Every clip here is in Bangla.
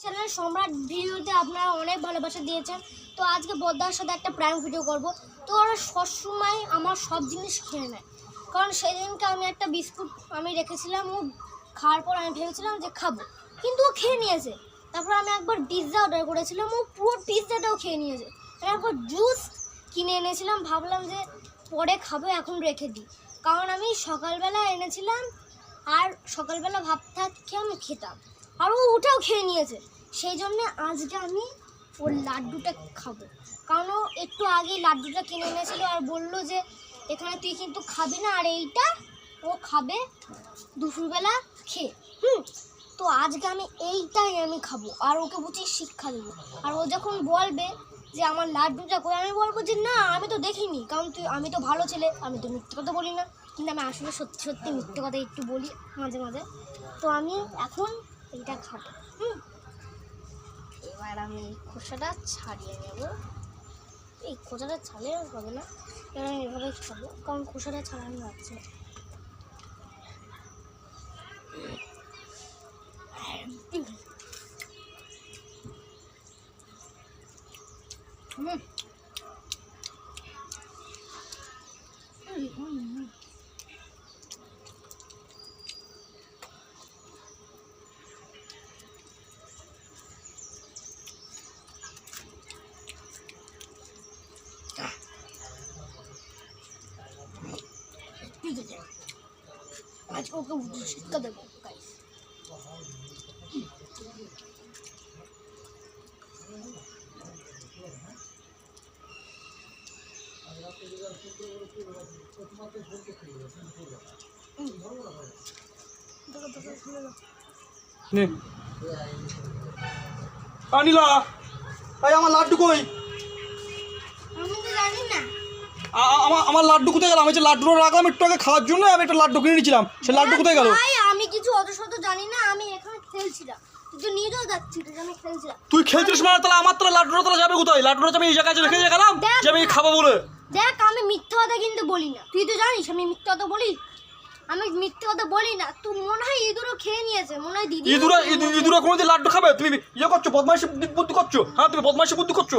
চ্যানেল সম্রাট ভিডিওতে আপনারা অনেক ভালোবাসা দিয়েছেন। তো আজকে বদ্দার সাথে একটা প্র্যাঙ্ক ভিডিও করব। তো ওরা সবসময় আমার সব জিনিস খেয়ে নেয়, কারণ সেদিনকে আমি একটা বিস্কুট আমি রেখেছিলাম, ও খাওয়ার পর আমি ভেবেছিলাম যে খাবো, কিন্তু ও খেয়ে নিয়েছে। তারপর আমি একবার পিৎজা অর্ডার করেছিলাম, ও পুরো পিৎজাটাও খেয়ে নিয়েছে। তারপর জুস কিনে এনেছিলাম, ভাবলাম যে পরে খাবো, এখন রেখে দিই, কারণ আমি সকালবেলা এনেছিলাম আর সকালবেলা ভাত খেয়ে আমি খেতাম, আর ও ওটাও খেয়ে নিয়েছে। সেই জন্য আজকে আমি ওর লাড্ডুটা খাবো, কারণ ও একটু আগেই লাড্ডুটা কিনে এনেছিল আর বললো যে এখানে তুই কিন্তু খাবি না, আর এইটা ও খাবে দুপুরবেলা খেয়ে। তো আজকে আমি এইটাই আমি খাবো, আর ওকে বুঝি শিক্ষা দেবো। আর ও যখন বলবে যে আমার লাড্ডুটা করে, আমি বলবো যে না আমি তো দেখিনি, কারণ আমি তো ভালো ছেলে, আমি তো মিথ্যে কথা বলি না। কিন্তু আমি আসলে সত্যি সত্যি মিথ্যে কথা একটু বলি মাঝে মাঝে। তো আমি এখন এইটা খাবো। এবার আমি এই খোসাটা ছাড়িয়ে নেব। এই খোসাটা ছাড়িয়ে হবে না, এবার আমি এভাবে খাবো, কারণ খোসাটা ছাড়ানো যাচ্ছে না। আজকে ওকে শিক্ষা দেবো গাইস। আনিলা ভাই, আমার লাড্ডু কই? আমি তো জানি না আমার লাড্ডু কোথায় গেল? আমি যে লাড্ডু রাখলাম একটু আগে খাওয়ার জন্য, আমি একটা লাড্ডু কিনে নিয়েছিলাম, সে লাড্ডু কোথায় গেল? ভাই আমি কিছু অত শত জানি না, আমি এখানে খেলছিলাম, তুই নিজেও যাচ্ছিস, আমি খেলছিলাম। তুই খেলছিস মানে তাহলে আমার তাহলে লাড্ডুটা তাহলে যাবে কোথায়? লাড্ডুটা আমি এই জায়গায় রেখে গেলাম যে আমি খাবো বলে। দেখ আমি মিথ্যা কথা কিন্তু বলি না, তুই তো জানিস আমি মিথ্যা কথা বলি, আমি মিথ্যে কথা বলি না। তুই মনে হয় ইঁদুরও খেয়ে নিয়েছে, মনে হয় দিদি ইঁদুরা কোনোদিন লাড্ডু খাবে? তুমি ইয়ে করছো, বদমাইশি বুদ্ধি করছো। হ্যাঁ তুমি বদমাইশি বুদ্ধি করছো।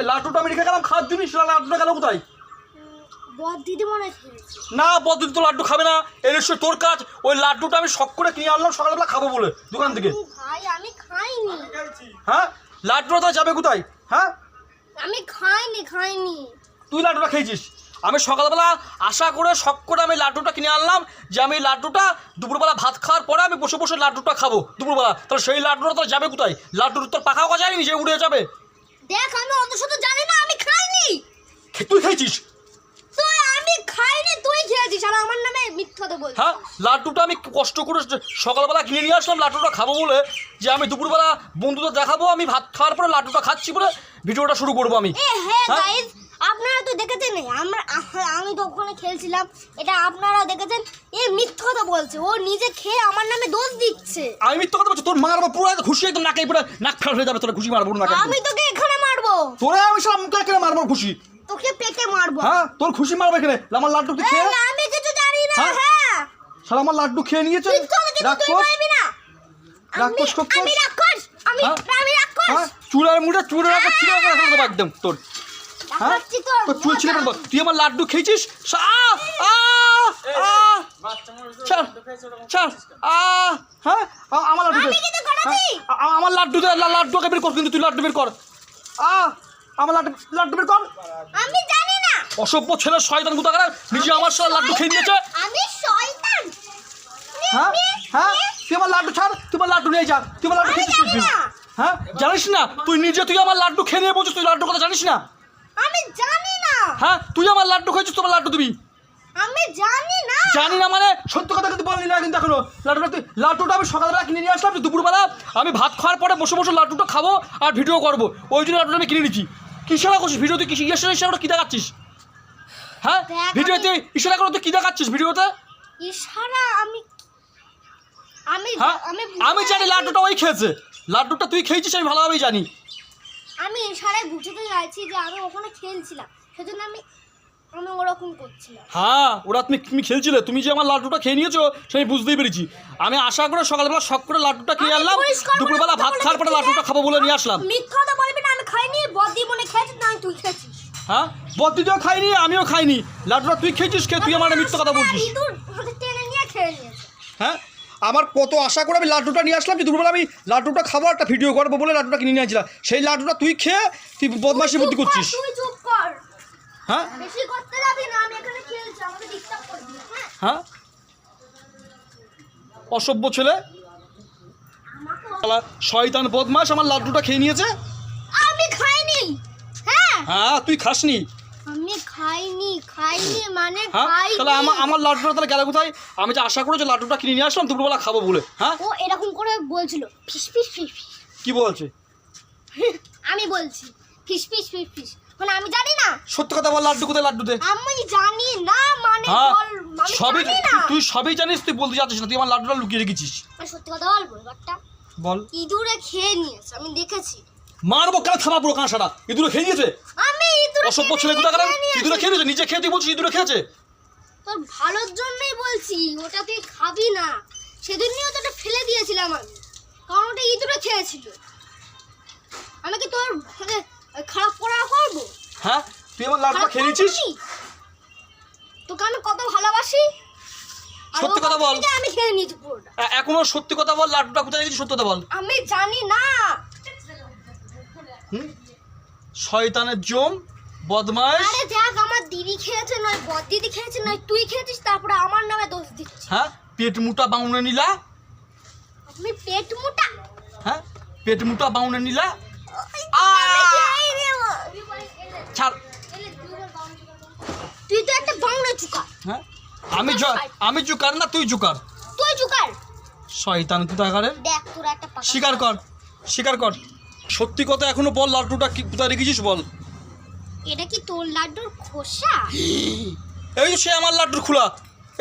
লাড্ডুটা আমি রেখে গেলাম খাওয়ার জন্য, সেটা লাড্ডুটা গেল কোথায়? বদ দিদি মনে হয় খেয়েছে। না, বদ দিদি তো লাড্ডু খাবে না, এর নিশ্চয়ই তোর কাজ। ওই লাড্ডুটা আমি শখ করে কিনে আনলাম সকালবেলা খাবো বলে দোকান থেকে। ভাই আমি খাইনি। হ্যাঁ লাড্ডুটা তাহলে যাবে কোথায়? হ্যাঁ আমি খাইনি। তুই লাড্ডুটা খেয়েছিস? আমি সকালবেলা আশা করে শখ করে আমি লাড্ডুটা কিনে আনলাম, যে আমি লাড্ডুটা দুপুরবেলা ভাত খাওয়ার পরে আমি বসে বসে লাড্ডুটা খাবো দুপুরবেলা। তাহলে সেই লাড্ডুটা তাহলে যাবে কোথায়? লাড্ডুর তোর পাখাও যায়নি যে উড়ে যাবে। দেখ আমি অত শত জানি না, আমি খাইনি। তুই খেয়েছিস? আমি খাইনি, তুই খেয়েছিস আর আমার নামে মিথ্যা কথা বলছিস। হ্যাঁ লাড্ডুটা আমি কষ্ট করে সকালবেলা কিনে নিয়ে আসলাম লাড্ডুটা খাবো বলে, যে আমি দুপুরবেলা বন্ধুদের দেখাবো আমি ভাত খাওয়ার পরে লাড্ডুটা খাচ্ছি বলে ভিডিওটা শুরু করবো আমি। হ্যাঁ গাইস, আপনারা তো দেখেছেন, আমি তো ওখানে খেলছিলাম, এটা আপনারা দেখেছেন। মিথ্যা কথা বলছে, ও নিজে খেয়ে আমার নামে দোষ দিচ্ছে। আমি মিথ্যা কথা বলছি? তোর মারবো পুরো খুশি, একদম নাকে পুরো নাক ফেল হয়ে যাবে, তোরা খুশি মারবো না? আমি তোকে এখানে মারবো, তোরা আমি সব মুখে মারবো খুশি, তোকে পেটে মারবো। হ্যাঁ তোর খুশি মারবে এখানে। আমার লাড্ডু তুই খেয়ে, আমি কিছু জানি না। হ্যাঁ শালা আমার লাড্ডু খেয়ে নিয়েছে। চুলের মুড়ে চুলে একদম তোর। হ্যাঁ তোর চুল ছিঁড়ে ফেলবো। তুই আমার লাড্ডু খেয়েছিস? হ্যাঁ আমার লাড্ডু, আমার লাড্ডুকে বের কর, কিন্তু তুই লাড্ডু বের কর। আমার লাড্ডু বের কর। আমি জানি না। অসভ্য ছেলে, শয়তান কোথাকার, নিজে আমার সাথে লাড্ডু খেয়ে নিয়েছে। আমি শয়তান? হ্যাঁ হ্যাঁ তুই আমার লাড্ডু ছাড়, তুই আমার লাড্ডু নিয়ে যা, তুই আমার লাড্ডু খেয়েছিস? হ্যাঁ জানিস না তুই নিজে, তুই আমার লাড্ডু খেয়ে নিয়ে বলছিস, তুই লাড্ডুর কথা জানিস না? আমি জানি না। হ্যাঁ তুই আমার লাড্ডু খেয়েছিস, তোমার লাড্ডু দিবি? আমি জানি না। জানি না মানে সত্য কথা কিন্তু বললি না কিন্তু এখনো। লাড্ডুটা আমি সকালবেলা কিনে নিয়ে আসলাম, দুপুরবেলা আমি ভাত খাওয়ার পরে বসে বসে লাড্ডুটা খাবো আর ভিডিও করবো, ওই জন্য লাড্ডুটা আমি কিনে নিচ্ছি। কি ইশারা করছিস ভিডিওতে? কি ইশারা কি দেখাচ্ছিস? হ্যাঁ ভিডিওতে ইশারা করে তুই কি দেখাচ্ছিস ভিডিওতে? ইশারা আমি জানি লাড্ডুটা ওই খেয়েছে, লাড্ডুটা তুই খেয়েছিস আমি ভালোভাবেই জানি। আমি ইশারায় বুঝতে চাইছি যে আমি ওখানে খেলছিলাম, সেজন্য আমি আমি ওরকম করছিলাম। হ্যাঁ ওরা তুমি খেলছিলে, তুমি যে আমার লাড্ডুটা খেয়ে নিয়েছো সেই বুঝতেই পেরেছি। আমি আশা করে সকালবেলা শখ করে লাড্ডুটা খেয়ে আনলাম, দুপুরবেলা ভাত খাওয়ার পরে লাড্ডুটা খাবো বলে নিয়ে আসলাম। মিথ্যা কথা বলবি না, আমি খাইনি, বদি মনে খেয়েছিস না তুই খেয়েছিস। হ্যাঁ বদ্দিও খাইনি, আমিও খাইনি, লাড্ডুটা তুই খেয়েছিস, তুই আমার মিথ্যা কথা বলছিস। ইঁদুর টেনে নিয়ে খেয়ে নিয়েছে। হ্যাঁ আমার কত আশা করে আমি লাড্ডুটা নিয়ে আসলাম যে দুপুরবেলা আমি লাড্ডুটা খাবো, একটা ভিডিও করবো বলে লাড্ডুটা কিনে নিয়ে আসছিলাম। সেই লাড্ডুটা তুই খেয়ে তুই বদমাইশি বুদ্ধি করছিস। তুই চুপ কর, হ্যাঁ বেশি করতে যাবি না, আমি এখানে খেলছি, আমাকে ডিস্টার্ব করবি না। হ্যাঁ হ্যাঁ অসভ্য ছেলে, শয়তান বদমাস আমার লাড্ডুটা খেয়ে নিয়েছে। আমি খাইনি। হ্যাঁ হ্যাঁ তুই খাসনি। আমি খাইনি মানে হ্যাঁ খাইনি। তাহলে আমার লাড্ডুটা তাহলে গেল কোথায়? আমি যে আশা করে যে লাড্ডুটা কিনে নিয়ে আসলাম দুপুরবেলা খাবো বলে। হ্যাঁ ও এরকম করে বলছিল ফিস ফিস ফিস ফিস। কি বলছে? আমি বলছি ফিস ফিস ফিস ফিস, মানে আমি জানি না। সত্যি কথা বল, লাড্ডু কোথায়? লাড্ডু দে। আমি জানি না মানে হ্যাঁ বল, আমি সবই জানি না। তুই সবই জানিস, তুই বলতে যাচ্ছিস না, তুই আমার লাড্ডুটা লুকিয়ে রেখেছিস। আমি সত্যি কথা বলবো, ব্যাপারটা বল। ইঁদুরে খেয়ে নিয়েছে, আমি দেখেছি। মারবো কেন থামা পুরো কাঁসাটা? ইঁদুরে খেয়ে নিয়েছে? আমি ইঁদুরে অসভ্য ছেলে কোথা গেলাম? ইঁদুরে খেয়ে নিয়েছে, নিজে খেয়ে তুই বলছিস ইঁদুরে খেয়েছে? তোর ভালোর জন্যই বলছি, ওটা তুই খাবি না। সেদিনই ওটা ফেলে দিয়েছিলাম আমি, কারণ ওটা ইঁদুরে খেয়েছিল। আমি কি তোর মানে খারাপ করা করবো? হ্যাঁ তুই আমার লাড্ডুটা খেয়ে নিয়েছিস। তোকে আমি কত ভালোবাসি। আর সত্যি ও কথা বল। থেকে আমি খেয়ে নিয়েছি পুরোটা। এখনো সত্যি কথা বল, লাড্ডুটা কোথায় রেখেছিস? সত্যি কথা বল। আমি জানি না। শয়তানের জম বদমাইশ। আরে দেখ, আমার দিদি খেয়েছে নয় বদ দিদি খেয়েছে নয় তুই খেয়েছিস, তারপরে আমার নামে দোষ দিচ্ছিস। হ্যাঁ পেট মুটা বাউনে নিলা। আমি পেট মোটা। হ্যাঁ পেট মুটা বাউনে নিলা। আমি খেয়ে নেবো। ছাড়। তুই তো একটা বাংলা চুকা। হ্যাঁ আমি জুকার না, তুই জুকার। তুই চুকার। শয়তান কোথাকারের। দেখ তোর একটা পাকা। স্বীকার কর, স্বীকার কর, সত্যি কথা এখনো বল, লাড্ডুটা কি কোথায় রেখেছিস বল। এটা কি তোর লাড্ডুর খোসা? এই যে সে আমার লাড্ডুর খোলা,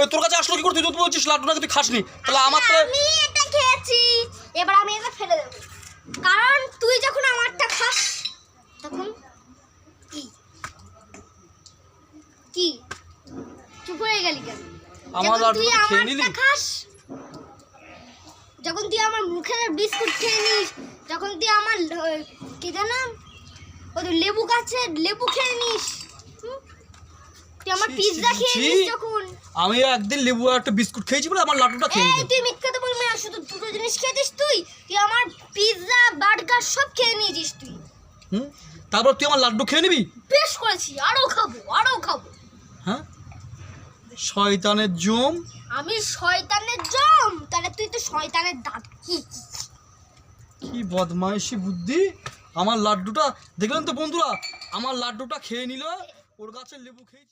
এ তোর কাছে আসলো কি করে? তুই তো বলছিস লাড্ডুটাকে তুই খাসনি, তাহলে আমার তো। আমি এটা খেয়েছি, এবার আমি এটা ফেলে দেবো, কারণ তুই যখন আমারটা খাস তখন কি চুপ হয়ে গেলি কেন? আমার যখন তুই লাড্ডুটা খেয়ে নিলি। আমারটা খাস, যখন তুই আমার মুখের বিস্কুট খেয়ে নিস, যখন তুই আমার কি জানো ওই লেবু গাছের লেবু খেয়ে নিস, তুই আমার ছি, পিৎজা ছি, খেয়ে ছি। নিস যখন। আমি একদিন লেবু আর একটা বিস্কুট খেয়েছি বলে আমার লাড্ডুটা খেয়ে এই নিলি। তুই মিথ্যা তো বলবি না, শুধু দুটো জিনিস খেয়েছিস তুই। তুই আমার পিৎজা বার্গার সব খেয়ে নিয়েছিস তুই। তারপর তুই আমার লাড্ডু খেয়ে নিবি? বেশ করেছি, আরো খাবো আরো খাবো। হ্যাঁ শয়তানের জম। আমি শয়তানের জম, তাহলে তুই তো শয়তানের দাঁত। কি বদমাইশি বুদ্ধি। আমার লাড্ডুটা দেখলেন তো বন্ধুরা, আমার লাড্ডুটা খেয়ে নিল, ওর গাছের লেবু খেয়ে।